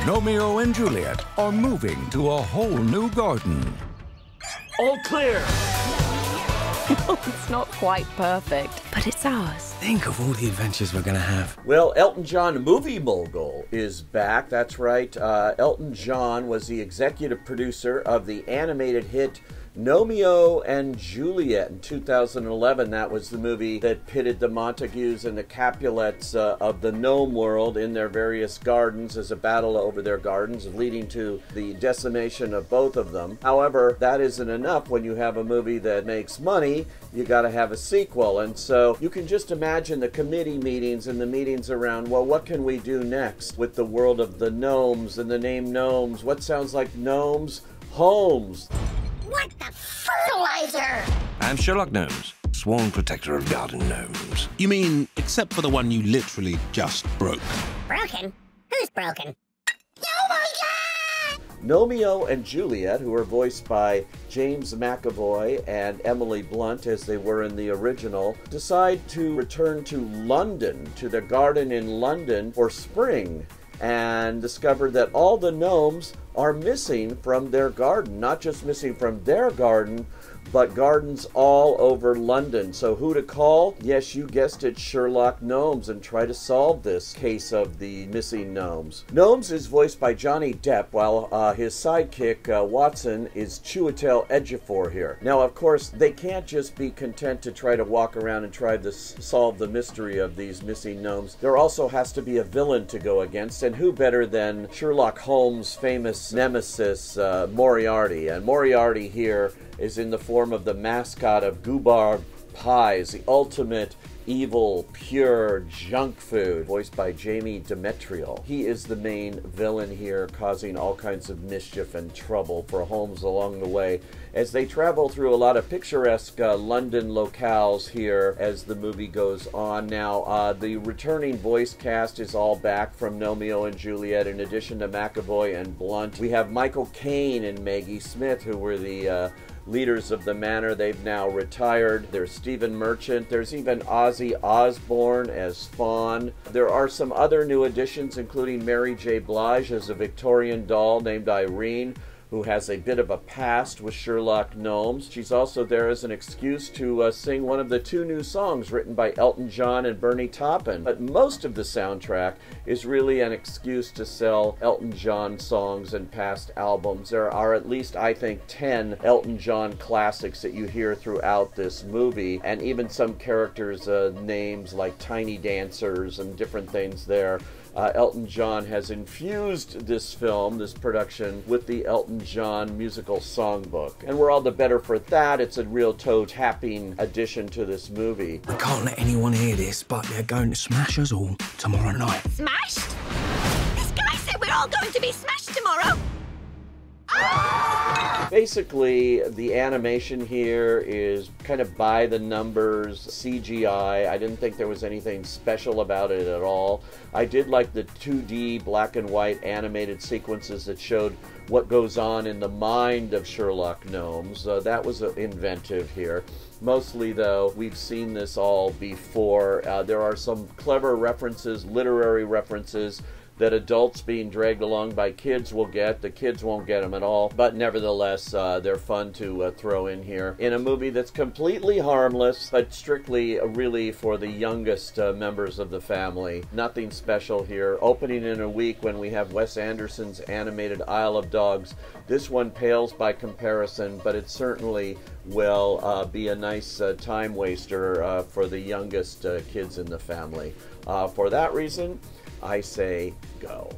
Gnomeo and Juliet are moving to a whole new garden. All clear! It's not quite perfect, but it's ours. Think of all the adventures we're gonna have. Well, Elton John, movie mogul, is back. That's right. Elton John was the executive producer of the animated hit Gnomeo and Juliet in 2011. That was the movie that pitted the Montagues and the Capulets of the gnome world in their various gardens as a battle over their gardens, leading to the decimation of both of them. However, that isn't enough. When you have a movie that makes money, you got to have a sequel. And so you can just imagine the committee meetings and the meetings around, well, what can we do next with the world of the gnomes and the name gnomes? What sounds like gnomes? Homes. What the fertilizer? I'm Sherlock Gnomes, sworn protector of garden gnomes. You mean, except for the one you literally just broke? Broken? Who's broken? Oh my God! Gnomeo and Juliet, who are voiced by James McAvoy and Emily Blunt as they were in the original, decide to return to London, to their garden in London for spring, and discover that all the gnomes are missing from their garden. Not just missing from their garden, but gardens all over London. So who to call? Yes, you guessed it, Sherlock Gnomes, and try to solve this case of the missing gnomes. Gnomes is voiced by Johnny Depp, while his sidekick, Watson, is Chiwetel Ejiofor here. Now, of course, they can't just be content to try to walk around and try to solve the mystery of these missing gnomes. There also has to be a villain to go against, and who better than Sherlock Holmes' famous nemesis, Moriarty. And Moriarty here is in the form of the mascot of Goobar Pies, the ultimate evil, pure junk food, voiced by Jamie Demetriou. He is the main villain here, causing all kinds of mischief and trouble for Holmes along the way as they travel through a lot of picturesque London locales here as the movie goes on. Now, the returning voice cast is all back from Gnomeo and Juliet. In addition to McAvoy and Blunt, we have Michael Caine and Maggie Smith, who were the leaders of the manor. They've now retired. There's Stephen Merchant. There's even Ozzy Osbourne as Fawn. There are some other new additions, including Mary J. Blige as a Victorian doll named Irene, who has a bit of a past with Sherlock Gnomes. She's also there as an excuse to sing one of the two new songs written by Elton John and Bernie Taupin. But most of the soundtrack is really an excuse to sell Elton John songs and past albums. There are at least, I think, 10 Elton John classics that you hear throughout this movie, and even some characters' names like Tiny Dancers and different things there. Elton John has infused this film, this production, with the Elton John musical songbook. And we're all the better for that. It's a real toe-tapping addition to this movie. I can't let anyone hear this, but they're going to smash us all tomorrow night. Smashed? This guy said we're all going to be smashed tomorrow. Basically, the animation here is kind of by the numbers CGI. I didn't think there was anything special about it at all. I did like the 2D black and white animated sequences that showed what goes on in the mind of Sherlock Gnomes. That was inventive here. Mostly, though, we've seen this all before. There are some clever references, literary references, that adults being dragged along by kids will get. The kids won't get them at all, but nevertheless, they're fun to throw in here in a movie that's completely harmless, but strictly really for the youngest members of the family. Nothing special here. Opening in a week when we have Wes Anderson's animated Isle of Dogs. This one pales by comparison, but it certainly will be a nice time waster for the youngest kids in the family. For that reason, I say go.